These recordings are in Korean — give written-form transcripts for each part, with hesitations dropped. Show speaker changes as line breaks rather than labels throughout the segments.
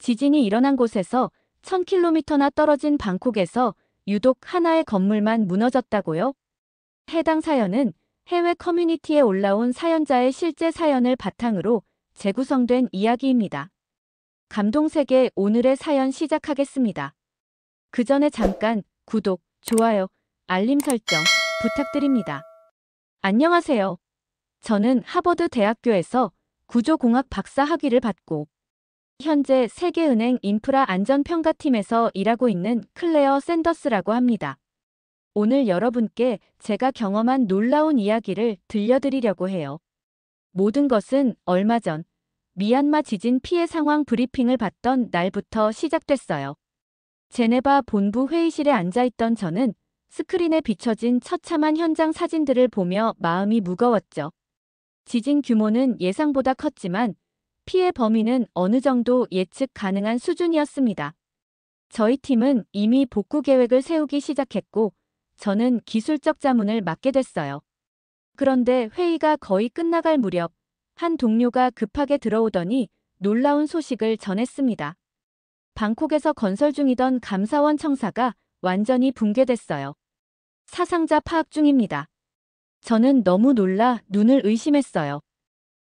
지진이 일어난 곳에서 1000km나 떨어진 방콕에서 유독 하나의 건물만 무너졌다고요? 해당 사연은 해외 커뮤니티에 올라온 사연자의 실제 사연을 바탕으로 재구성된 이야기입니다. 감동세계 오늘의 사연 시작하겠습니다. 그 전에 잠깐 구독, 좋아요, 알림 설정 부탁드립니다. 안녕하세요. 저는 하버드 대학교에서 구조공학 박사 학위를 받고 현재 세계은행 인프라 안전평가팀에서 일하고 있는 클레어 샌더스라고 합니다. 오늘 여러분께 제가 경험한 놀라운 이야기를 들려드리려고 해요. 모든 것은 얼마 전 미얀마 지진 피해 상황 브리핑을 받던 날부터 시작됐어요. 제네바 본부 회의실에 앉아있던 저는 스크린에 비춰진 처참한 현장 사진들을 보며 마음이 무거웠죠. 지진 규모는 예상보다 컸지만 피해 범위는 어느 정도 예측 가능한 수준이었습니다. 저희 팀은 이미 복구 계획을 세우기 시작했고 저는 기술적 자문을 맡게 됐어요. 그런데 회의가 거의 끝나갈 무렵 한 동료가 급하게 들어오더니 놀라운 소식을 전했습니다. 방콕에서 건설 중이던 감사원 청사가 완전히 붕괴됐어요. 사상자 파악 중입니다. 저는 너무 놀라 눈을 의심했어요.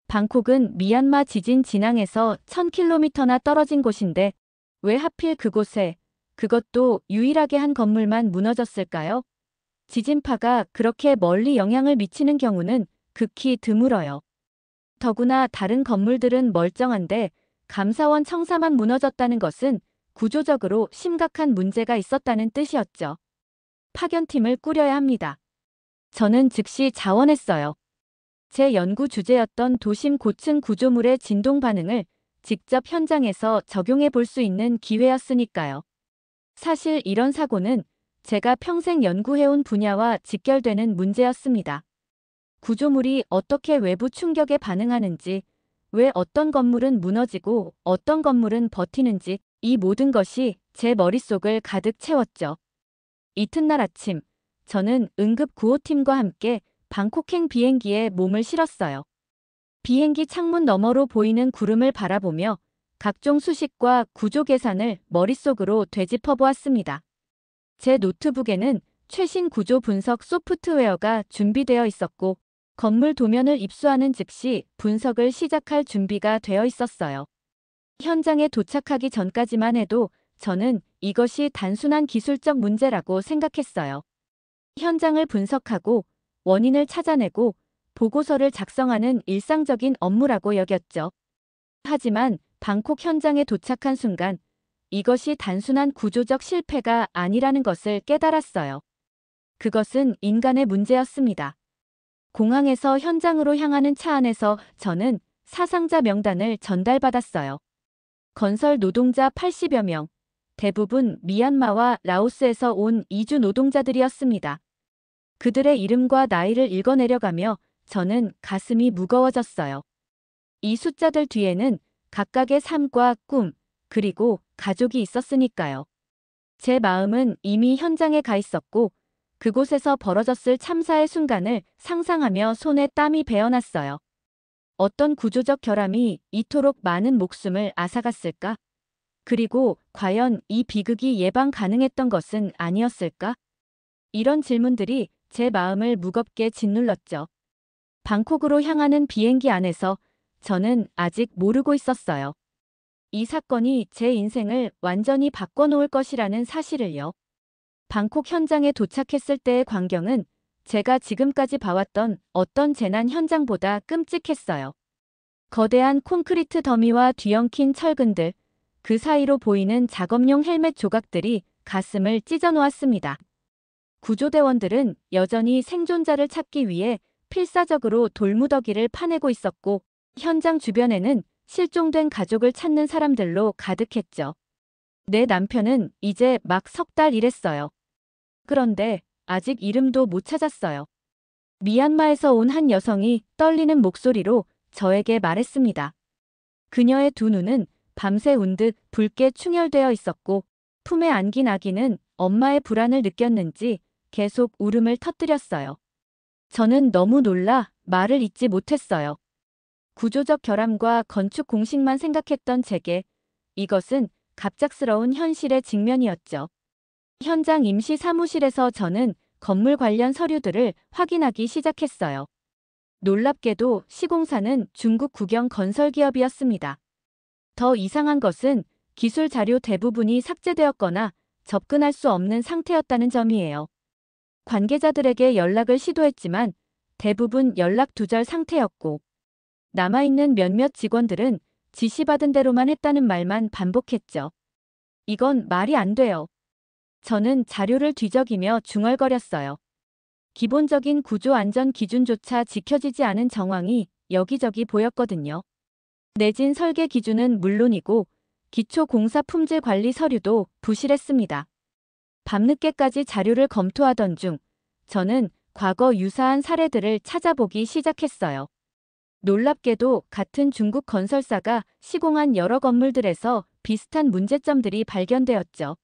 방콕은 미얀마 지진 진앙에서 1000km나 떨어진 곳인데 왜 하필 그곳에, 그것도 유일하게 한 건물만 무너졌을까요? 지진파가 그렇게 멀리 영향을 미치는 경우는 극히 드물어요. 더구나 다른 건물들은 멀쩡한데 감사원 청사만 무너졌다는 것은 구조적으로 심각한 문제가 있었다는 뜻이었죠. 파견팀을 꾸려야 합니다. 저는 즉시 자원했어요. 제 연구 주제였던 도심 고층 구조물의 진동 반응을 직접 현장에서 적용해 볼 수 있는 기회였으니까요. 사실 이런 사고는 제가 평생 연구해온 분야와 직결되는 문제였습니다. 구조물이 어떻게 외부 충격에 반응하는지, 왜 어떤 건물은 무너지고 어떤 건물은 버티는지 이 모든 것이 제 머릿속을 가득 채웠죠. 이튿날 아침, 저는 응급구호팀과 함께 방콕행 비행기에 몸을 실었어요. 비행기 창문 너머로 보이는 구름을 바라보며 각종 수식과 구조 계산을 머릿속으로 되짚어 보았습니다. 제 노트북에는 최신 구조 분석 소프트웨어가 준비되어 있었고 건물 도면을 입수하는 즉시 분석을 시작할 준비가 되어 있었어요. 현장에 도착하기 전까지만 해도 저는 이것이 단순한 기술적 문제라고 생각했어요. 현장을 분석하고 원인을 찾아내고 보고서를 작성하는 일상적인 업무라고 여겼죠. 하지만 방콕 현장에 도착한 순간 이것이 단순한 구조적 실패가 아니라는 것을 깨달았어요. 그것은 인간의 문제였습니다. 공항에서 현장으로 향하는 차 안에서 저는 사상자 명단을 전달받았어요. 건설 노동자 80여 명, 대부분 미얀마와 라오스에서 온 이주 노동자들이었습니다. 그들의 이름과 나이를 읽어내려가며 저는 가슴이 무거워졌어요. 이 숫자들 뒤에는 각각의 삶과 꿈, 그리고 가족이 있었으니까요. 제 마음은 이미 현장에 가 있었고 그곳에서 벌어졌을 참사의 순간을 상상하며 손에 땀이 배어났어요. 어떤 구조적 결함이 이토록 많은 목숨을 앗아갔을까? 그리고 과연 이 비극이 예방 가능했던 것은 아니었을까? 이런 질문들이 제 마음을 무겁게 짓눌렀죠. 방콕으로 향하는 비행기 안에서 저는 아직 모르고 있었어요. 이 사건이 제 인생을 완전히 바꿔놓을 것이라는 사실을요. 방콕 현장에 도착했을 때의 광경은 제가 지금까지 봐왔던 어떤 재난 현장보다 끔찍했어요. 거대한 콘크리트 더미와 뒤엉킨 철근들, 그 사이로 보이는 작업용 헬멧 조각들이 가슴을 찢어놓았습니다. 구조대원들은 여전히 생존자를 찾기 위해 필사적으로 돌무더기를 파내고 있었고 현장 주변에는 실종된 가족을 찾는 사람들로 가득했죠. 내 남편은 이제 막 석 달 일했어요. 그런데 아직 이름도 못 찾았어요. 미얀마에서 온 한 여성이 떨리는 목소리로 저에게 말했습니다. 그녀의 두 눈은 밤새 운 듯 붉게 충혈되어 있었고 품에 안긴 아기는 엄마의 불안을 느꼈는지 계속 울음을 터뜨렸어요. 저는 너무 놀라 말을 잇지 못했어요. 구조적 결함과 건축 공식만 생각했던 제게 이것은 갑작스러운 현실의 직면이었죠. 현장 임시 사무실에서 저는 건물 관련 서류들을 확인하기 시작했어요. 놀랍게도 시공사는 중국 국영 건설기업이었습니다. 더 이상한 것은 기술 자료 대부분이 삭제되었거나 접근할 수 없는 상태였다는 점이에요. 관계자들에게 연락을 시도했지만 대부분 연락 두절 상태였고, 남아있는 몇몇 직원들은 지시받은 대로만 했다는 말만 반복했죠. 이건 말이 안 돼요. 저는 자료를 뒤적이며 중얼거렸어요. 기본적인 구조 안전 기준조차 지켜지지 않은 정황이 여기저기 보였거든요. 내진 설계 기준은 물론이고 기초 공사 품질 관리 서류도 부실했습니다. 밤늦게까지 자료를 검토하던 중 저는 과거 유사한 사례들을 찾아보기 시작했어요. 놀랍게도 같은 중국 건설사가 시공한 여러 건물들에서 비슷한 문제점들이 발견되었죠.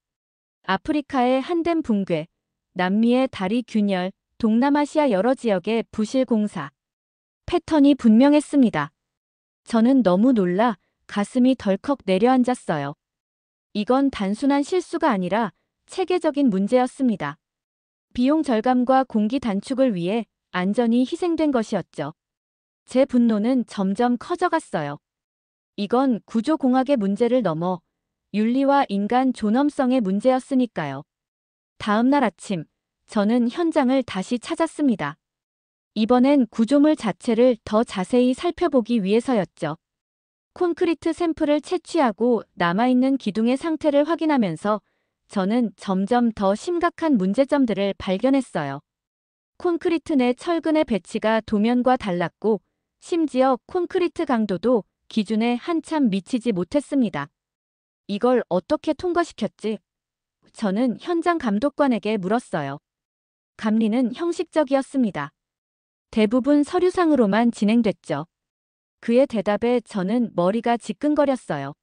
아프리카의 한댐 붕괴, 남미의 다리 균열, 동남아시아 여러 지역의 부실 공사. 패턴이 분명했습니다. 저는 너무 놀라 가슴이 덜컥 내려앉았어요. 이건 단순한 실수가 아니라 체계적인 문제였습니다. 비용 절감과 공기 단축을 위해 안전이 희생된 것이었죠. 제 분노는 점점 커져갔어요. 이건 구조공학의 문제를 넘어 윤리와 인간 존엄성의 문제였으니까요. 다음 날 아침, 저는 현장을 다시 찾았습니다. 이번엔 구조물 자체를 더 자세히 살펴보기 위해서였죠. 콘크리트 샘플을 채취하고 남아있는 기둥의 상태를 확인하면서 저는 점점 더 심각한 문제점들을 발견했어요. 콘크리트 내 철근의 배치가 도면과 달랐고, 심지어 콘크리트 강도도 기준에 한참 미치지 못했습니다. 이걸 어떻게 통과시켰지? 저는 현장 감독관에게 물었어요. 감리는 형식적이었습니다. 대부분 서류상으로만 진행됐죠. 그의 대답에 저는 머리가 지끈거렸어요.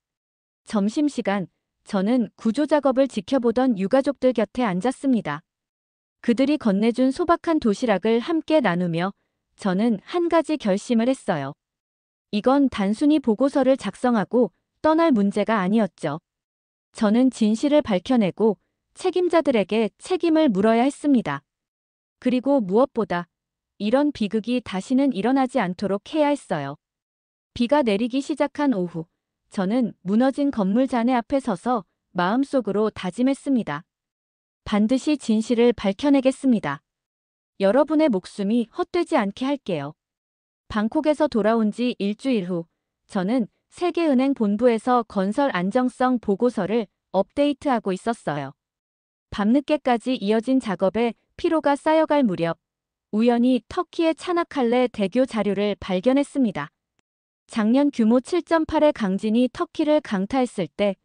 점심시간, 저는 구조작업을 지켜보던 유가족들 곁에 앉았습니다. 그들이 건네준 소박한 도시락을 함께 나누며 저는 한 가지 결심을 했어요. 이건 단순히 보고서를 작성하고 떠날 문제가 아니었죠. 저는 진실을 밝혀내고 책임자들에게 책임을 물어야 했습니다. 그리고 무엇보다 이런 비극이 다시는 일어나지 않도록 해야 했어요. 비가 내리기 시작한 오후, 저는 무너진 건물 잔해 앞에 서서 마음속으로 다짐했습니다. 반드시 진실을 밝혀내겠습니다. 여러분의 목숨이 헛되지 않게 할게요. 방콕에서 돌아온 지 일주일 후, 저는 세계은행 본부에서 건설 안정성 보고서를 업데이트하고 있었어요. 밤늦게까지 이어진 작업에 피로가 쌓여갈 무렵, 우연히 터키의 차나칼레 대교 자료를 발견했습니다. 작년 규모 7.8의 강진이 터키를 강타했을 때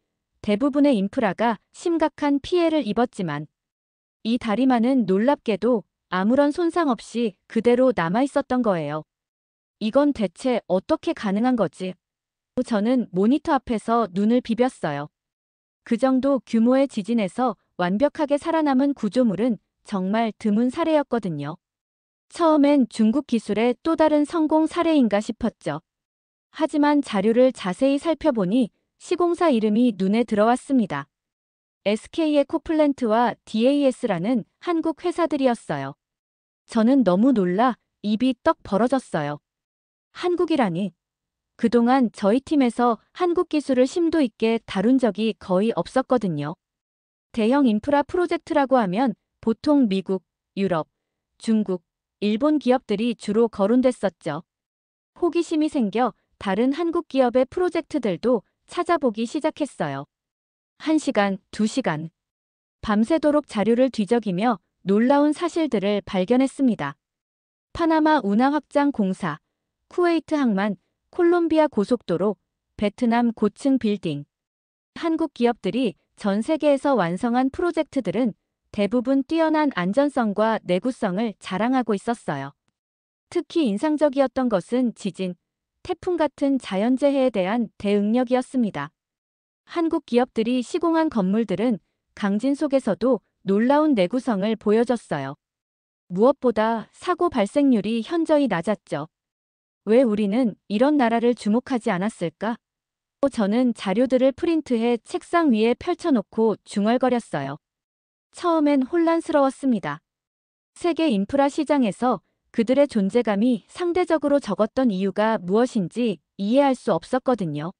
대부분의 인프라가 심각한 피해를 입었지만 이 다리만은 놀랍게도 아무런 손상 없이 그대로 남아있었던 거예요. 이건 대체 어떻게 가능한 거지? 저는 모니터 앞에서 눈을 비볐어요. 그 정도 규모의 지진에서 완벽하게 살아남은 구조물은 정말 드문 사례였거든요. 처음엔 중국 기술의 또 다른 성공 사례인가 싶었죠. 하지만 자료를 자세히 살펴보니 시공사 이름이 눈에 들어왔습니다. SK에코플랜트와 DAS라는 한국 회사들이었어요. 저는 너무 놀라 입이 떡 벌어졌어요. 한국이라니. 그동안 저희 팀에서 한국 기술을 심도 있게 다룬 적이 거의 없었거든요. 대형 인프라 프로젝트라고 하면 보통 미국, 유럽, 중국, 일본 기업들이 주로 거론됐었죠. 호기심이 생겨 다른 한국 기업의 프로젝트들도 찾아보기 시작했어요. 1시간, 2시간. 밤새도록 자료를 뒤적이며 놀라운 사실들을 발견했습니다. 파나마 운하 확장 공사, 쿠웨이트 항만, 콜롬비아 고속도로, 베트남 고층 빌딩. 한국 기업들이 전 세계에서 완성한 프로젝트들은 대부분 뛰어난 안전성과 내구성을 자랑하고 있었어요. 특히 인상적이었던 것은 지진, 태풍 같은 자연재해에 대한 대응력이었습니다. 한국 기업들이 시공한 건물들은 강진 속에서도 놀라운 내구성을 보여줬어요. 무엇보다 사고 발생률이 현저히 낮았죠. 왜 우리는 이런 나라를 주목하지 않았을까? 저는 자료들을 프린트해 책상 위에 펼쳐놓고 중얼거렸어요. 처음엔 혼란스러웠습니다. 세계 인프라 시장에서 그들의 존재감이 상대적으로 적었던 이유가 무엇인지 이해할 수 없었거든요.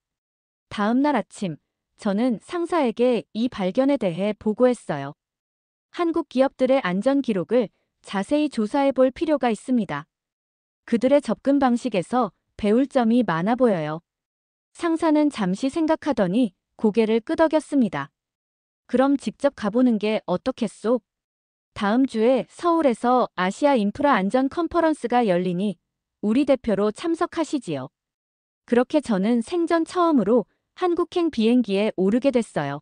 다음 날 아침, 저는 상사에게 이 발견에 대해 보고했어요. 한국 기업들의 안전 기록을 자세히 조사해 볼 필요가 있습니다. 그들의 접근 방식에서 배울 점이 많아 보여요. 상사는 잠시 생각하더니 고개를 끄덕였습니다. 그럼 직접 가보는 게 어떻겠소? 다음 주에 서울에서 아시아 인프라 안전 컨퍼런스가 열리니 우리 대표로 참석하시지요. 그렇게 저는 생전 처음으로 한국행 비행기에 오르게 됐어요.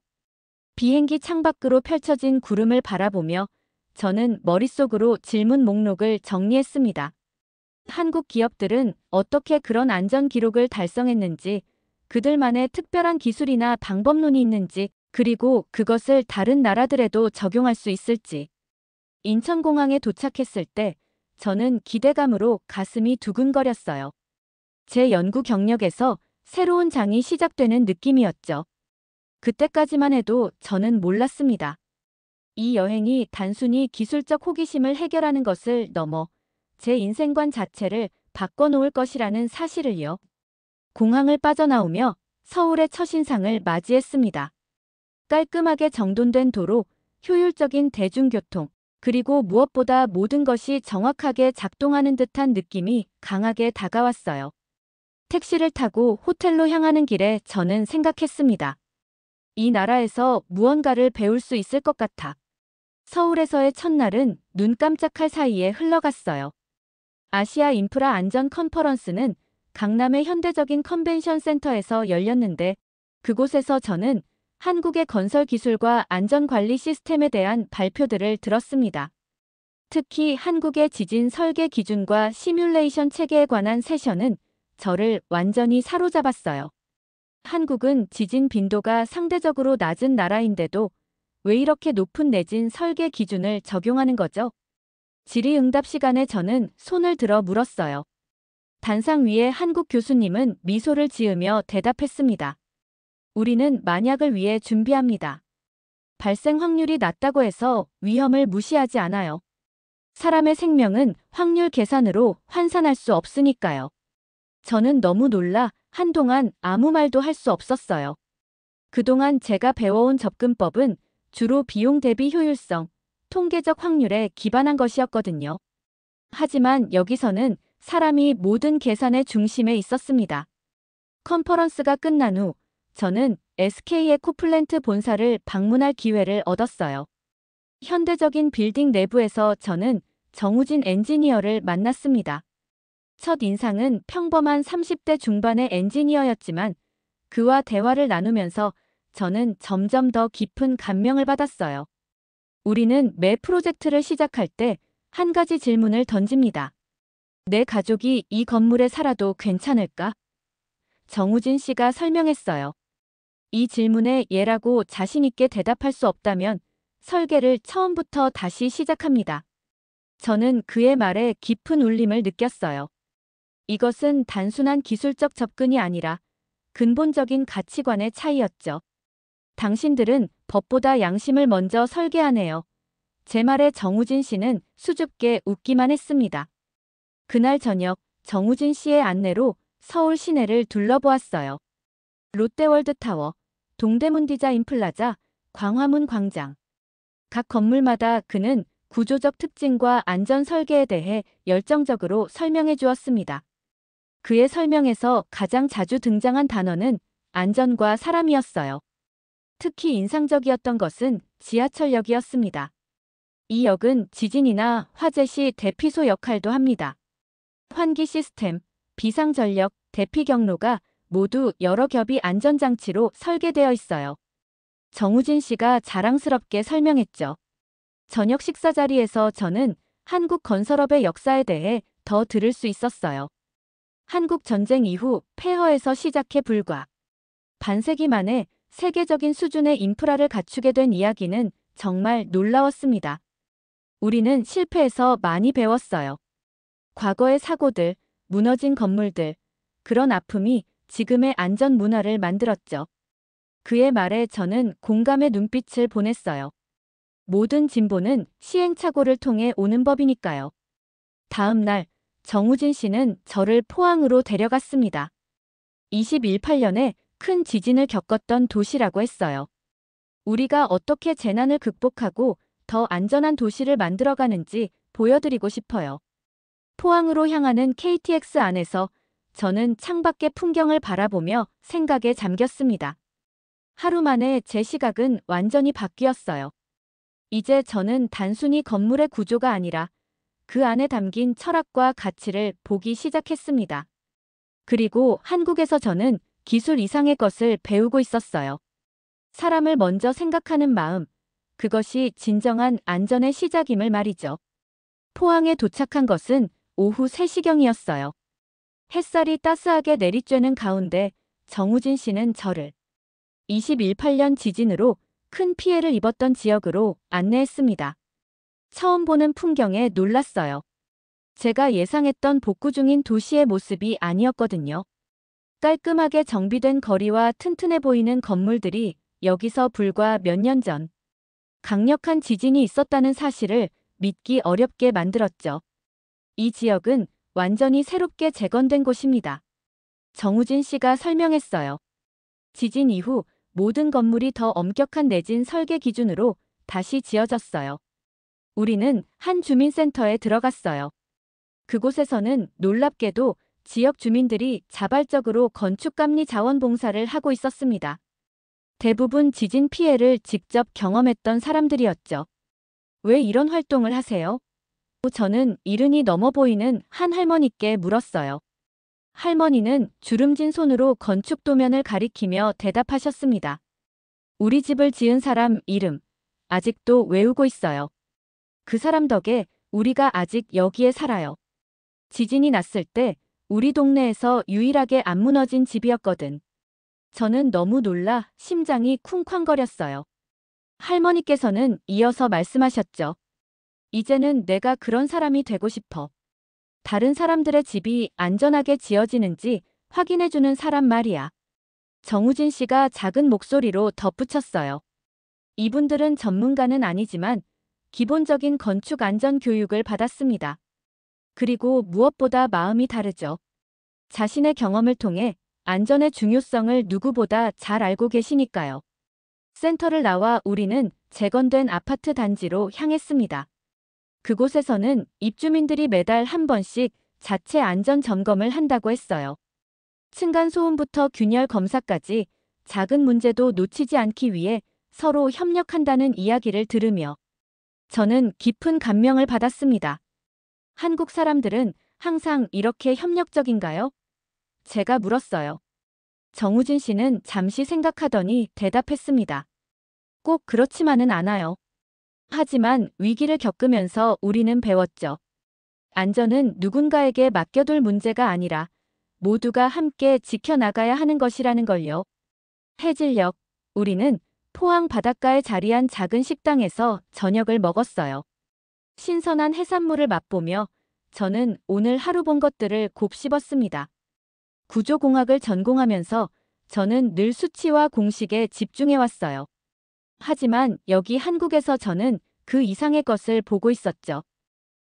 비행기 창밖으로 펼쳐진 구름을 바라보며 저는 머릿속으로 질문 목록을 정리했습니다. 한국 기업들은 어떻게 그런 안전 기록을 달성했는지, 그들만의 특별한 기술이나 방법론이 있는지, 그리고 그것을 다른 나라들에도 적용할 수 있을지. 인천공항에 도착했을 때 저는 기대감으로 가슴이 두근거렸어요. 제 연구 경력에서 새로운 장이 시작되는 느낌이었죠. 그때까지만 해도 저는 몰랐습니다. 이 여행이 단순히 기술적 호기심을 해결하는 것을 넘어 제 인생관 자체를 바꿔놓을 것이라는 사실을요. 공항을 빠져나오며 서울의 첫인상을 맞이했습니다. 깔끔하게 정돈된 도로, 효율적인 대중교통, 그리고 무엇보다 모든 것이 정확하게 작동하는 듯한 느낌이 강하게 다가왔어요. 택시를 타고 호텔로 향하는 길에 저는 생각했습니다. 이 나라에서 무언가를 배울 수 있을 것 같아. 서울에서의 첫날은 눈 깜짝할 사이에 흘러갔어요. 아시아 인프라 안전 컨퍼런스는 강남의 현대적인 컨벤션 센터에서 열렸는데 그곳에서 저는 한국의 건설 기술과 안전관리 시스템에 대한 발표들을 들었습니다. 특히 한국의 지진 설계 기준과 시뮬레이션 체계에 관한 세션은 저를 완전히 사로잡았어요. 한국은 지진 빈도가 상대적으로 낮은 나라인데도 왜 이렇게 높은 내진 설계 기준을 적용하는 거죠? 질의응답 시간에 저는 손을 들어 물었어요. 단상 위에 한국 교수님은 미소를 지으며 대답했습니다. 우리는 만약을 위해 준비합니다. 발생 확률이 낮다고 해서 위험을 무시하지 않아요. 사람의 생명은 확률 계산으로 환산할 수 없으니까요. 저는 너무 놀라 한동안 아무 말도 할 수 없었어요. 그동안 제가 배워온 접근법은 주로 비용 대비 효율성, 통계적 확률에 기반한 것이었거든요. 하지만 여기서는 사람이 모든 계산의 중심에 있었습니다. 컨퍼런스가 끝난 후 저는 SK 에코플랜트 본사를 방문할 기회를 얻었어요. 현대적인 빌딩 내부에서 저는 정우진 엔지니어를 만났습니다. 첫 인상은 평범한 30대 중반의 엔지니어였지만 그와 대화를 나누면서 저는 점점 더 깊은 감명을 받았어요. 우리는 매 프로젝트를 시작할 때 한 가지 질문을 던집니다. 내 가족이 이 건물에 살아도 괜찮을까? 정우진 씨가 설명했어요. 이 질문에 예라고 자신 있게 대답할 수 없다면 설계를 처음부터 다시 시작합니다. 저는 그의 말에 깊은 울림을 느꼈어요. 이것은 단순한 기술적 접근이 아니라 근본적인 가치관의 차이였죠. 당신들은 법보다 양심을 먼저 설계하네요. 제 말에 정우진 씨는 수줍게 웃기만 했습니다. 그날 저녁 정우진 씨의 안내로 서울 시내를 둘러보았어요. 롯데월드타워, 동대문 디자인 플라자, 광화문 광장. 각 건물마다 그는 구조적 특징과 안전 설계에 대해 열정적으로 설명해 주었습니다. 그의 설명에서 가장 자주 등장한 단어는 안전과 사람이었어요. 특히 인상적이었던 것은 지하철역이었습니다. 이 역은 지진이나 화재 시 대피소 역할도 합니다. 환기 시스템, 비상전력, 대피 경로가 모두 여러 겹이 안전장치로 설계되어 있어요. 정우진 씨가 자랑스럽게 설명했죠. 저녁 식사 자리에서 저는 한국 건설업의 역사에 대해 더 들을 수 있었어요. 한국 전쟁 이후 폐허에서 시작해 불과 반세기 만에 세계적인 수준의 인프라를 갖추게 된 이야기는 정말 놀라웠습니다. 우리는 실패에서 많이 배웠어요. 과거의 사고들, 무너진 건물들, 그런 아픔이 지금의 안전 문화를 만들었죠. 그의 말에 저는 공감의 눈빛을 보냈어요. 모든 진보는 시행착오를 통해 오는 법이니까요. 다음 날 정우진 씨는 저를 포항으로 데려갔습니다. 2118년에 큰 지진을 겪었던 도시라고 했어요. 우리가 어떻게 재난을 극복하고 더 안전한 도시를 만들어가는지 보여드리고 싶어요. 포항으로 향하는 KTX 안에서 저는 창밖의 풍경을 바라보며 생각에 잠겼습니다. 하루 만에 제 시각은 완전히 바뀌었어요. 이제 저는 단순히 건물의 구조가 아니라 그 안에 담긴 철학과 가치를 보기 시작했습니다. 그리고 한국에서 저는 기술 이상의 것을 배우고 있었어요. 사람을 먼저 생각하는 마음, 그것이 진정한 안전의 시작임을 말이죠. 포항에 도착한 것은 오후 3시경이었어요. 햇살이 따스하게 내리쬐는 가운데 정우진 씨는 저를 2118년 지진으로 큰 피해를 입었던 지역으로 안내했습니다. 처음 보는 풍경에 놀랐어요. 제가 예상했던 복구 중인 도시의 모습이 아니었거든요. 깔끔하게 정비된 거리와 튼튼해 보이는 건물들이 여기서 불과 몇 년 전 강력한 지진이 있었다는 사실을 믿기 어렵게 만들었죠. 이 지역은 완전히 새롭게 재건된 곳입니다. 정우진 씨가 설명했어요. 지진 이후 모든 건물이 더 엄격한 내진 설계 기준으로 다시 지어졌어요. 우리는 한 주민센터에 들어갔어요. 그곳에서는 놀랍게도 지역 주민들이 자발적으로 건축감리 자원봉사를 하고 있었습니다. 대부분 지진 피해를 직접 경험했던 사람들이었죠. 왜 이런 활동을 하세요? 저는 이른이 넘어 보이는 한 할머니께 물었어요. 할머니는 주름진 손으로 건축 도면을 가리키며 대답하셨습니다. 우리 집을 지은 사람 이름, 아직도 외우고 있어요. 그 사람 덕에 우리가 아직 여기에 살아요. 지진이 났을 때 우리 동네에서 유일하게 안 무너진 집이었거든. 저는 너무 놀라 심장이 쿵쾅거렸어요. 할머니께서는 이어서 말씀하셨죠. 이제는 내가 그런 사람이 되고 싶어. 다른 사람들의 집이 안전하게 지어지는지 확인해주는 사람 말이야. 정우진 씨가 작은 목소리로 덧붙였어요. 이분들은 전문가는 아니지만 기본적인 건축 안전 교육을 받았습니다. 그리고 무엇보다 마음이 다르죠. 자신의 경험을 통해 안전의 중요성을 누구보다 잘 알고 계시니까요. 센터를 나와 우리는 재건된 아파트 단지로 향했습니다. 그곳에서는 입주민들이 매달 한 번씩 자체 안전 점검을 한다고 했어요. 층간소음부터 균열 검사까지 작은 문제도 놓치지 않기 위해 서로 협력한다는 이야기를 들으며 저는 깊은 감명을 받았습니다. 한국 사람들은 항상 이렇게 협력적인가요? 제가 물었어요. 정우진 씨는 잠시 생각하더니 대답했습니다. 꼭 그렇지만은 않아요. 하지만 위기를 겪으면서 우리는 배웠죠. 안전은 누군가에게 맡겨둘 문제가 아니라 모두가 함께 지켜나가야 하는 것이라는 걸요. 해질녘, 우리는 포항 바닷가에 자리한 작은 식당에서 저녁을 먹었어요. 신선한 해산물을 맛보며 저는 오늘 하루 본 것들을 곱씹었습니다. 구조공학을 전공하면서 저는 늘 수치와 공식에 집중해왔어요. 하지만 여기 한국에서 저는 그 이상의 것을 보고 있었죠.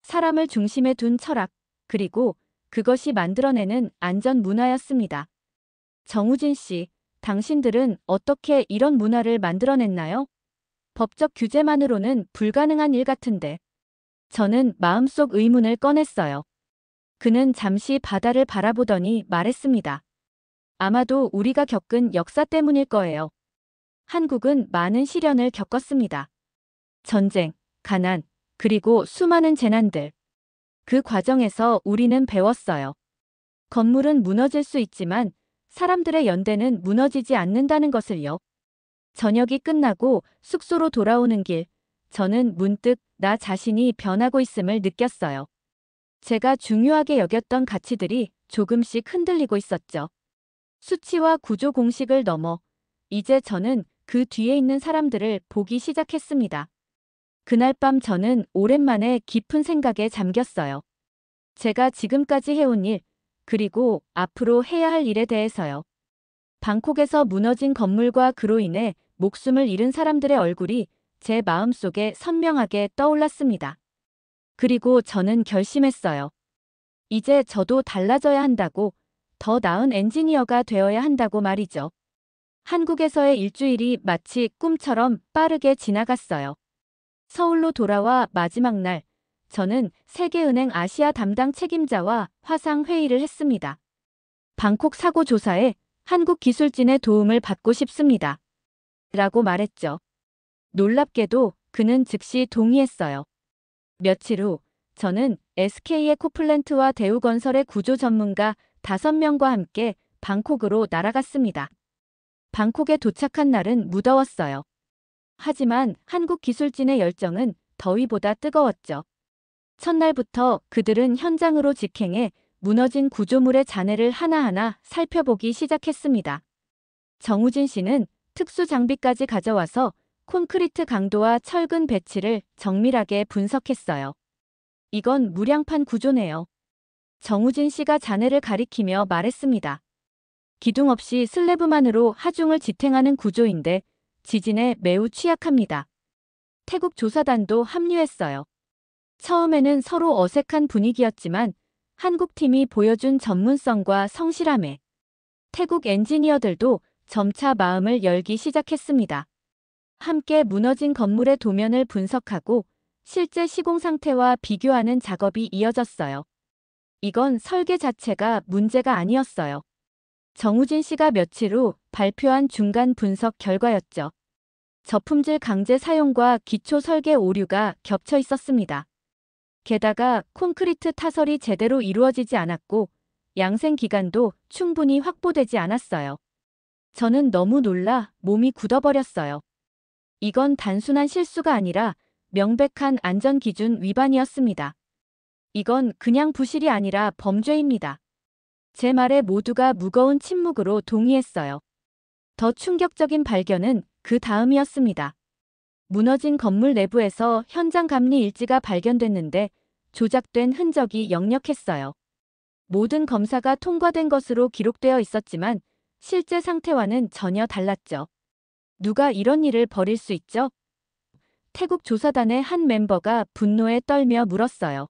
사람을 중심에 둔 철학, 그리고 그것이 만들어내는 안전 문화였습니다. 정우진 씨, 당신들은 어떻게 이런 문화를 만들어냈나요? 법적 규제만으로는 불가능한 일 같은데. 저는 마음속 의문을 꺼냈어요. 그는 잠시 바다를 바라보더니 말했습니다. 아마도 우리가 겪은 역사 때문일 거예요. 한국은 많은 시련을 겪었습니다. 전쟁, 가난, 그리고 수많은 재난들. 그 과정에서 우리는 배웠어요. 건물은 무너질 수 있지만 사람들의 연대는 무너지지 않는다는 것을요. 저녁이 끝나고 숙소로 돌아오는 길, 저는 문득 나 자신이 변하고 있음을 느꼈어요. 제가 중요하게 여겼던 가치들이 조금씩 흔들리고 있었죠. 수치와 구조 공식을 넘어 이제 저는 그 뒤에 있는 사람들을 보기 시작했습니다. 그날 밤 저는 오랜만에 깊은 생각에 잠겼어요. 제가 지금까지 해온 일, 그리고 앞으로 해야 할 일에 대해서요. 방콕에서 무너진 건물과 그로 인해 목숨을 잃은 사람들의 얼굴이 제 마음속에 선명하게 떠올랐습니다. 그리고 저는 결심했어요. 이제 저도 달라져야 한다고, 더 나은 엔지니어가 되어야 한다고 말이죠. 한국에서의 일주일이 마치 꿈처럼 빠르게 지나갔어요. 서울로 돌아와 마지막 날, 저는 세계은행 아시아 담당 책임자와 화상 회의를 했습니다. 방콕 사고 조사에 한국 기술진의 도움을 받고 싶습니다. 라고 말했죠. 놀랍게도 그는 즉시 동의했어요. 며칠 후 저는 SK의 코플랜트와 대우건설의 구조 전문가 5명과 함께 방콕으로 날아갔습니다. 방콕에 도착한 날은 무더웠어요. 하지만 한국 기술진의 열정은 더위보다 뜨거웠죠. 첫날부터 그들은 현장으로 직행해 무너진 구조물의 잔해를 하나하나 살펴보기 시작했습니다. 정우진 씨는 특수 장비까지 가져와서 콘크리트 강도와 철근 배치를 정밀하게 분석했어요. 이건 무량판 구조네요. 정우진 씨가 잔해를 가리키며 말했습니다. 기둥 없이 슬래브만으로 하중을 지탱하는 구조인데 지진에 매우 취약합니다. 태국 조사단도 합류했어요. 처음에는 서로 어색한 분위기였지만 한국 팀이 보여준 전문성과 성실함에 태국 엔지니어들도 점차 마음을 열기 시작했습니다. 함께 무너진 건물의 도면을 분석하고 실제 시공 상태와 비교하는 작업이 이어졌어요. 이건 설계 자체가 문제가 아니었어요. 정우진 씨가 며칠 후 발표한 중간 분석 결과였죠. 저품질 강제 사용과 기초 설계 오류가 겹쳐 있었습니다. 게다가 콘크리트 타설이 제대로 이루어지지 않았고 양생 기간도 충분히 확보되지 않았어요. 저는 너무 놀라 몸이 굳어버렸어요. 이건 단순한 실수가 아니라 명백한 안전기준 위반이었습니다. 이건 그냥 부실이 아니라 범죄입니다. 제 말에 모두가 무거운 침묵으로 동의했어요. 더 충격적인 발견은 그 다음이었습니다. 무너진 건물 내부에서 현장 감리 일지가 발견됐는데 조작된 흔적이 역력했어요. 모든 검사가 통과된 것으로 기록되어 있었지만 실제 상태와는 전혀 달랐죠. 누가 이런 일을 벌일 수 있죠? 태국 조사단의 한 멤버가 분노에 떨며 물었어요.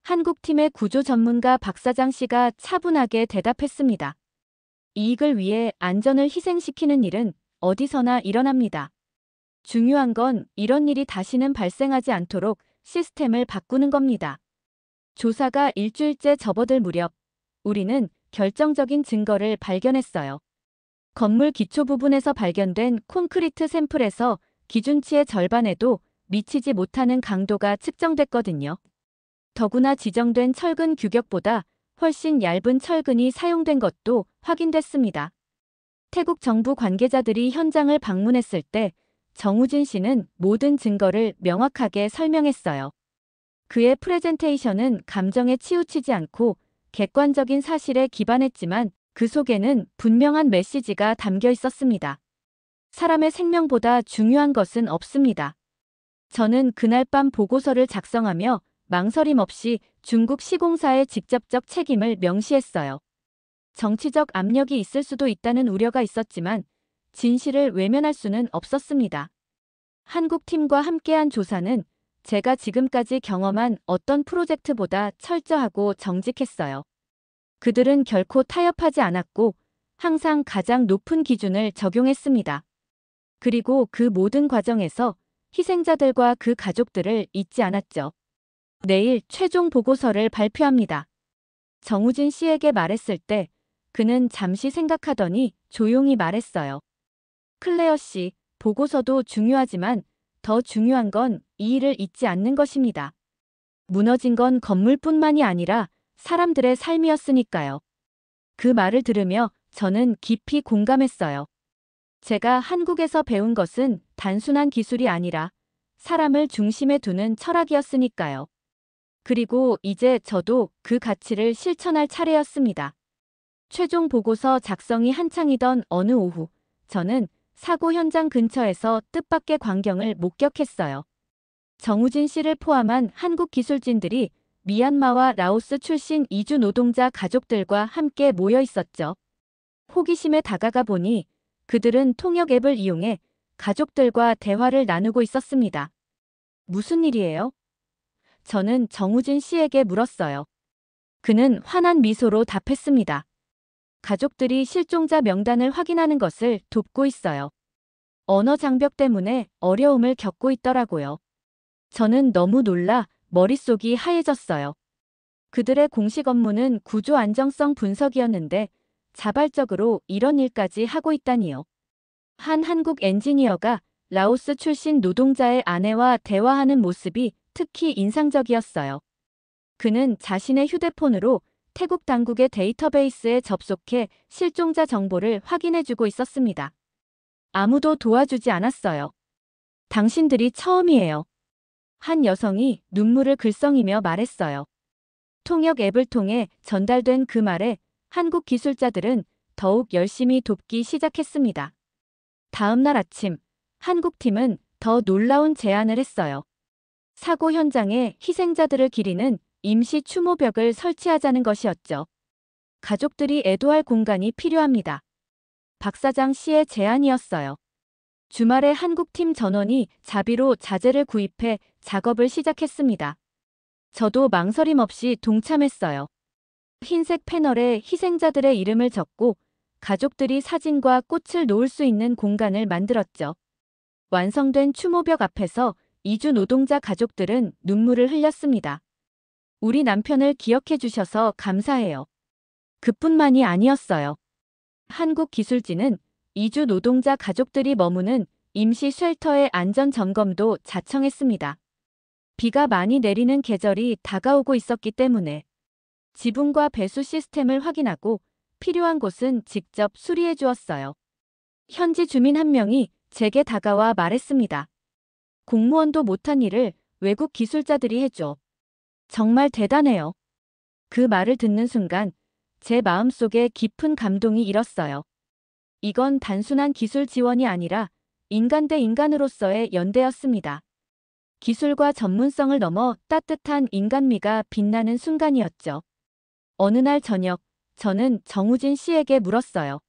한국팀의 구조 전문가 박사장 씨가 차분하게 대답했습니다. 이익을 위해 안전을 희생시키는 일은 어디서나 일어납니다. 중요한 건 이런 일이 다시는 발생하지 않도록 시스템을 바꾸는 겁니다. 조사가 일주일째 접어들 무렵 우리는 결정적인 증거를 발견했어요. 건물 기초 부분에서 발견된 콘크리트 샘플에서 기준치의 절반에도 미치지 못하는 강도가 측정됐거든요. 더구나 지정된 철근 규격보다 훨씬 얇은 철근이 사용된 것도 확인됐습니다. 태국 정부 관계자들이 현장을 방문했을 때 정우진 씨는 모든 증거를 명확하게 설명했어요. 그의 프레젠테이션은 감정에 치우치지 않고 객관적인 사실에 기반했지만 그 속에는 분명한 메시지가 담겨 있었습니다. 사람의 생명보다 중요한 것은 없습니다. 저는 그날 밤 보고서를 작성하며 망설임 없이 중국 시공사의 직접적 책임을 명시했어요. 정치적 압력이 있을 수도 있다는 우려가 있었지만 진실을 외면할 수는 없었습니다. 한국 팀과 함께한 조사는 제가 지금까지 경험한 어떤 프로젝트보다 철저하고 정직했어요. 그들은 결코 타협하지 않았고 항상 가장 높은 기준을 적용했습니다. 그리고 그 모든 과정에서 희생자들과 그 가족들을 잊지 않았죠. 내일 최종 보고서를 발표합니다. 정우진 씨에게 말했을 때 그는 잠시 생각하더니 조용히 말했어요. 클레어 씨, 보고서도 중요하지만 더 중요한 건 이 일을 잊지 않는 것입니다. 무너진 건 건물뿐만이 아니라 사람들의 삶이었으니까요. 그 말을 들으며 저는 깊이 공감했어요. 제가 한국에서 배운 것은 단순한 기술이 아니라 사람을 중심에 두는 철학이었으니까요. 그리고 이제 저도 그 가치를 실천할 차례였습니다. 최종 보고서 작성이 한창이던 어느 오후, 저는 사고 현장 근처에서 뜻밖의 광경을 목격했어요. 정우진 씨를 포함한 한국 기술진들이 미얀마와 라오스 출신 이주 노동자 가족들과 함께 모여 있었죠. 호기심에 다가가 보니 그들은 통역 앱을 이용해 가족들과 대화를 나누고 있었습니다. 무슨 일이에요? 저는 정우진 씨에게 물었어요. 그는 환한 미소로 답했습니다. 가족들이 실종자 명단을 확인하는 것을 돕고 있어요. 언어 장벽 때문에 어려움을 겪고 있더라고요. 저는 너무 놀라 머릿속이 하얘졌어요. 그들의 공식 업무는 구조 안정성 분석이었는데 자발적으로 이런 일까지 하고 있다니요. 한 한국 엔지니어가 라오스 출신 노동자의 아내와 대화하는 모습이 특히 인상적이었어요. 그는 자신의 휴대폰으로 태국 당국의 데이터베이스에 접속해 실종자 정보를 확인해주고 있었습니다. 아무도 도와주지 않았어요. 당신들이 처음이에요. 한 여성이 눈물을 글썽이며 말했어요. 통역 앱을 통해 전달된 그 말에 한국 기술자들은 더욱 열심히 돕기 시작했습니다. 다음 날 아침, 한국 팀은 더 놀라운 제안을 했어요. 사고 현장에 희생자들을 기리는 임시 추모벽을 설치하자는 것이었죠. 가족들이 애도할 공간이 필요합니다. 박 사장 씨의 제안이었어요. 주말에 한국팀 전원이 자비로 자재를 구입해 작업을 시작했습니다. 저도 망설임 없이 동참했어요. 흰색 패널에 희생자들의 이름을 적고 가족들이 사진과 꽃을 놓을 수 있는 공간을 만들었죠. 완성된 추모벽 앞에서 이주 노동자 가족들은 눈물을 흘렸습니다. 우리 남편을 기억해 주셔서 감사해요. 그뿐만이 아니었어요. 한국기술진은 이주 노동자 가족들이 머무는 임시 쉘터의 안전 점검도 자청했습니다. 비가 많이 내리는 계절이 다가오고 있었기 때문에 지붕과 배수 시스템을 확인하고 필요한 곳은 직접 수리해 주었어요. 현지 주민 한 명이 제게 다가와 말했습니다. 공무원도 못한 일을 외국 기술자들이 해줘. 정말 대단해요. 그 말을 듣는 순간 제 마음속에 깊은 감동이 일었어요. 이건 단순한 기술 지원이 아니라 인간 대 인간으로서의 연대였습니다. 기술과 전문성을 넘어 따뜻한 인간미가 빛나는 순간이었죠. 어느 날 저녁, 저는 정우진 씨에게 물었어요.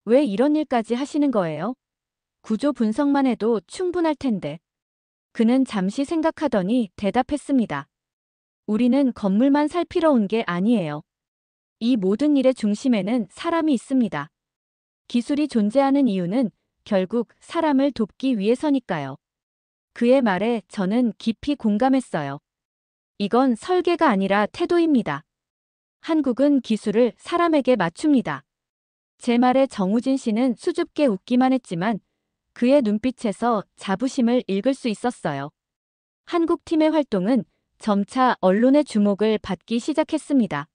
왜 이런 일까지 하시는 거예요? 구조 분석만 해도 충분할 텐데. 그는 잠시 생각하더니 대답했습니다. 우리는 건물만 살피러 온 게 아니에요. 이 모든 일의 중심에는 사람이 있습니다. 기술이 존재하는 이유는 결국 사람을 돕기 위해서니까요. 그의 말에 저는 깊이 공감했어요. 이건 설계가 아니라 태도입니다. 한국은 기술을 사람에게 맞춥니다. 제 말에 정우진 씨는 수줍게 웃기만 했지만 그의 눈빛에서 자부심을 읽을 수 있었어요. 한국 팀의 활동은 점차 언론의 주목을 받기 시작했습니다.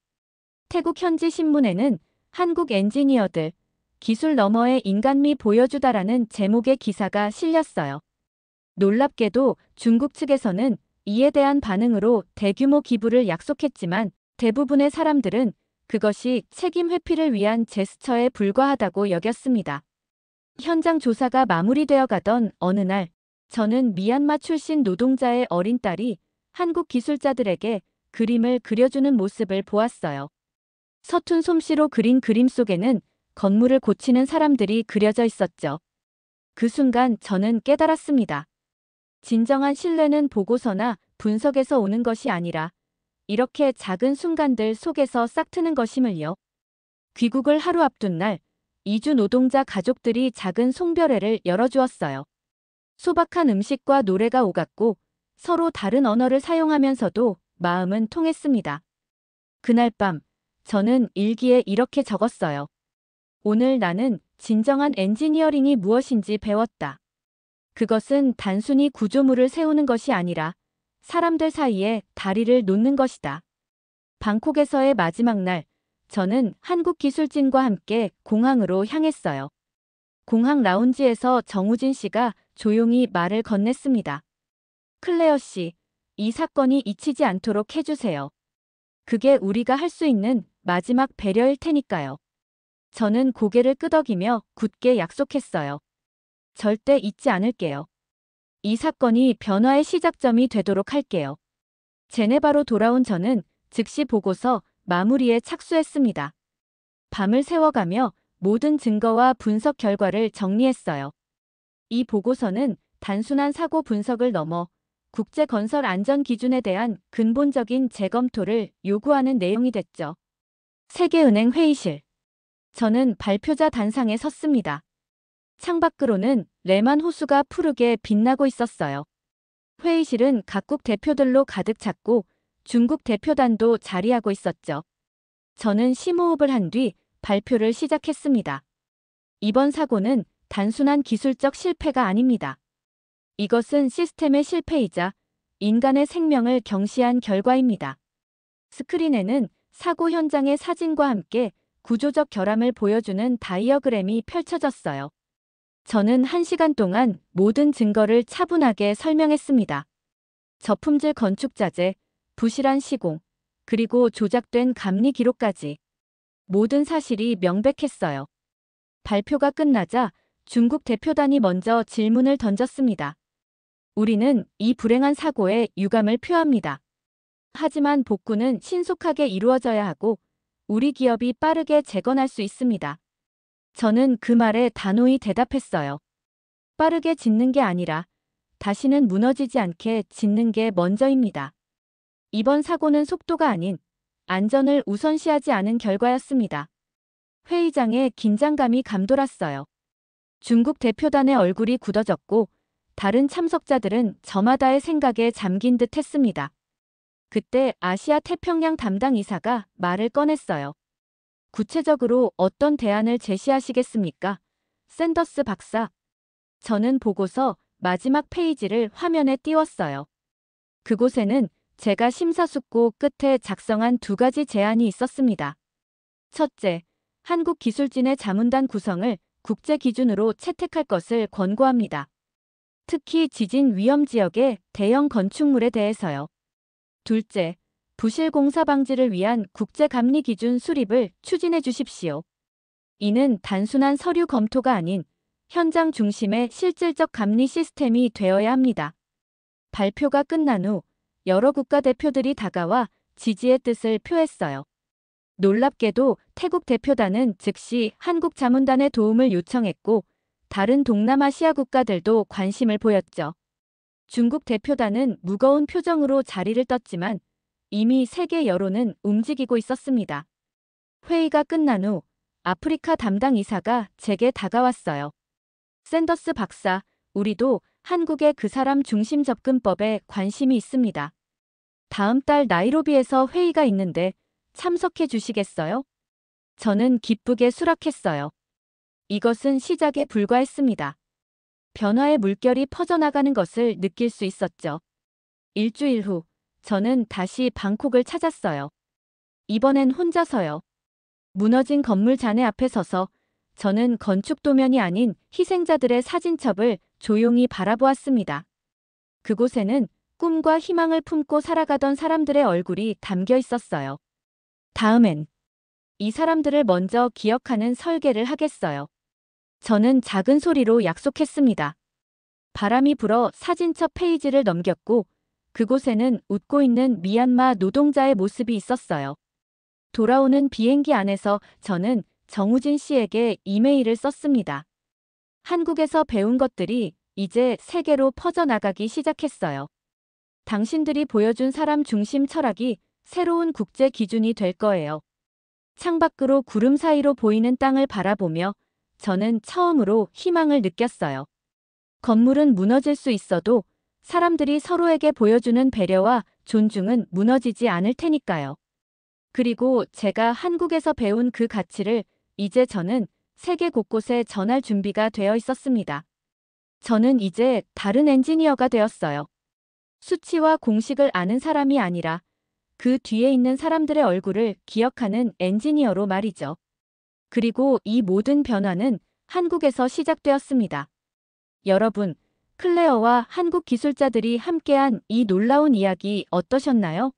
태국 현지 신문에는 한국 엔지니어들, 기술 너머의 인간미 보여주다라는 제목의 기사가 실렸어요. 놀랍게도 중국 측에서는 이에 대한 반응으로 대규모 기부를 약속했지만 대부분의 사람들은 그것이 책임 회피를 위한 제스처에 불과하다고 여겼습니다. 현장 조사가 마무리되어 가던 어느 날, 저는 미얀마 출신 노동자의 어린 딸이 한국 기술자들에게 그림을 그려주는 모습을 보았어요. 서툰 솜씨로 그린 그림 속에는 건물을 고치는 사람들이 그려져 있었죠. 그 순간 저는 깨달았습니다. 진정한 신뢰는 보고서나 분석에서 오는 것이 아니라 이렇게 작은 순간들 속에서 싹트는 것임을요. 귀국을 하루 앞둔 날, 이주 노동자 가족들이 작은 송별회를 열어주었어요. 소박한 음식과 노래가 오갔고 서로 다른 언어를 사용하면서도 마음은 통했습니다. 그날 밤, 저는 일기에 이렇게 적었어요. 오늘 나는 진정한 엔지니어링이 무엇인지 배웠다. 그것은 단순히 구조물을 세우는 것이 아니라 사람들 사이에 다리를 놓는 것이다. 방콕에서의 마지막 날, 저는 한국기술진과 함께 공항으로 향했어요. 공항 라운지에서 정우진 씨가 조용히 말을 건넸습니다. 클레어 씨, 이 사건이 잊히지 않도록 해주세요. 그게 우리가 할 수 있는 마지막 배려일 테니까요. 저는 고개를 끄덕이며 굳게 약속했어요. 절대 잊지 않을게요. 이 사건이 변화의 시작점이 되도록 할게요. 제네바로 돌아온 저는 즉시 보고서 마무리에 착수했습니다. 밤을 새워가며 모든 증거와 분석 결과를 정리했어요. 이 보고서는 단순한 사고 분석을 넘어 국제건설 안전 기준에 대한 근본적인 재검토를 요구하는 내용이 됐죠. 세계은행 회의실. 저는 발표자 단상에 섰습니다. 창밖으로는 레만 호수가 푸르게 빛나고 있었어요. 회의실은 각국 대표들로 가득 찼고 중국 대표단도 자리하고 있었죠. 저는 심호흡을 한 뒤 발표를 시작했습니다. 이번 사고는 단순한 기술적 실패가 아닙니다. 이것은 시스템의 실패이자 인간의 생명을 경시한 결과입니다. 스크린에는 사고 현장의 사진과 함께 구조적 결함을 보여주는 다이어그램이 펼쳐졌어요. 저는 1시간 동안 모든 증거를 차분하게 설명했습니다. 저품질 건축자재, 부실한 시공, 그리고 조작된 감리 기록까지 모든 사실이 명백했어요. 발표가 끝나자 중국 대표단이 먼저 질문을 던졌습니다. 우리는 이 불행한 사고에 유감을 표합니다. 하지만 복구는 신속하게 이루어져야 하고 우리 기업이 빠르게 재건할 수 있습니다. 저는 그 말에 단호히 대답했어요. 빠르게 짓는 게 아니라 다시는 무너지지 않게 짓는 게 먼저입니다. 이번 사고는 속도가 아닌 안전을 우선시하지 않은 결과였습니다. 회의장에 긴장감이 감돌았어요. 중국 대표단의 얼굴이 굳어졌고 다른 참석자들은 저마다의 생각에 잠긴 듯 했습니다. 그때 아시아 태평양 담당 이사가 말을 꺼냈어요. 구체적으로 어떤 대안을 제시하시겠습니까? 샌더스 박사. 저는 보고서 마지막 페이지를 화면에 띄웠어요. 그곳에는 제가 심사숙고 끝에 작성한 2가지 제안이 있었습니다. 첫째, 한국기술진의 자문단 구성을 국제 기준으로 채택할 것을 권고합니다. 특히 지진 위험 지역의 대형 건축물에 대해서요. 둘째, 부실 공사 방지를 위한 국제 감리 기준 수립을 추진해 주십시오. 이는 단순한 서류 검토가 아닌 현장 중심의 실질적 감리 시스템이 되어야 합니다. 발표가 끝난 후 여러 국가 대표들이 다가와 지지의 뜻을 표했어요. 놀랍게도 태국 대표단은 즉시 한국 자문단의 도움을 요청했고 다른 동남아시아 국가들도 관심을 보였죠. 중국 대표단은 무거운 표정으로 자리를 떴지만 이미 세계 여론은 움직이고 있었습니다. 회의가 끝난 후 아프리카 담당 이사가 제게 다가왔어요. 샌더스 박사, 우리도 한국의 그 사람 중심 접근법에 관심이 있습니다. 다음 달 나이로비에서 회의가 있는데 참석해 주시겠어요? 저는 기쁘게 수락했어요. 이것은 시작에 불과했습니다. 변화의 물결이 퍼져나가는 것을 느낄 수 있었죠. 일주일 후 저는 다시 방콕을 찾았어요. 이번엔 혼자서요. 무너진 건물 잔해 앞에 서서 저는 건축 도면이 아닌 희생자들의 사진첩을 조용히 바라보았습니다. 그곳에는 꿈과 희망을 품고 살아가던 사람들의 얼굴이 담겨 있었어요. 다음엔 이 사람들을 먼저 기억하는 설계를 하겠어요. 저는 작은 소리로 약속했습니다. 바람이 불어 사진첩 페이지를 넘겼고 그곳에는 웃고 있는 미얀마 노동자의 모습이 있었어요. 돌아오는 비행기 안에서 저는 정우진 씨에게 이메일을 썼습니다. 한국에서 배운 것들이 이제 세계로 퍼져나가기 시작했어요. 당신들이 보여준 사람 중심 철학이 새로운 국제 기준이 될 거예요. 창밖으로 구름 사이로 보이는 땅을 바라보며 저는 처음으로 희망을 느꼈어요. 건물은 무너질 수 있어도 사람들이 서로에게 보여주는 배려와 존중은 무너지지 않을 테니까요. 그리고 제가 한국에서 배운 그 가치를 이제 저는 세계 곳곳에 전할 준비가 되어 있었습니다. 저는 이제 다른 엔지니어가 되었어요. 수치와 공식을 아는 사람이 아니라 그 뒤에 있는 사람들의 얼굴을 기억하는 엔지니어로 말이죠. 그리고 이 모든 변화는 한국에서 시작되었습니다. 여러분, 클레어와 한국 기술자들이 함께한 이 놀라운 이야기 어떠셨나요?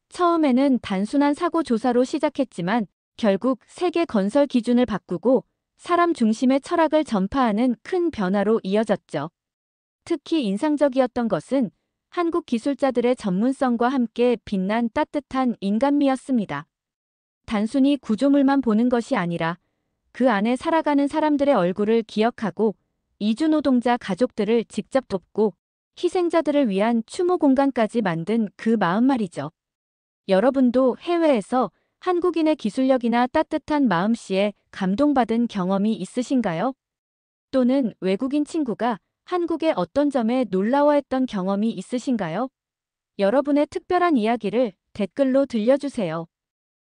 처음에는 단순한 사고 조사로 시작했지만 결국 세계 건설 기준을 바꾸고 사람 중심의 철학을 전파하는 큰 변화로 이어졌죠. 특히 인상적이었던 것은 한국 기술자들의 전문성과 함께 빛난 따뜻한 인간미였습니다. 단순히 구조물만 보는 것이 아니라 그 안에 살아가는 사람들의 얼굴을 기억하고 이주노동자 가족들을 직접 돕고 희생자들을 위한 추모 공간까지 만든 그 마음 말이죠. 여러분도 해외에서 한국인의 기술력이나 따뜻한 마음씨에 감동받은 경험이 있으신가요? 또는 외국인 친구가 한국의 어떤 점에 놀라워했던 경험이 있으신가요? 여러분의 특별한 이야기를 댓글로 들려주세요.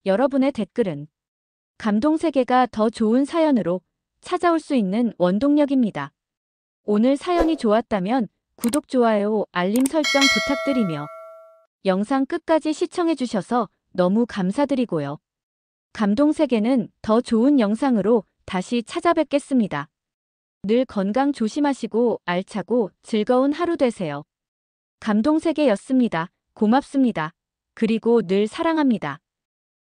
여러분의 댓글은 감동 세계가 더 좋은 사연으로 찾아올 수 있는 원동력입니다. 오늘 사연이 좋았다면 구독, 좋아요, 알림 설정 부탁드리며 영상 끝까지 시청해주셔서 너무 감사드리고요. 감동 세계는 더 좋은 영상으로 다시 찾아뵙겠습니다. 늘 건강 조심하시고 알차고 즐거운 하루 되세요. 감동 세계였습니다. 고맙습니다. 그리고 늘 사랑합니다.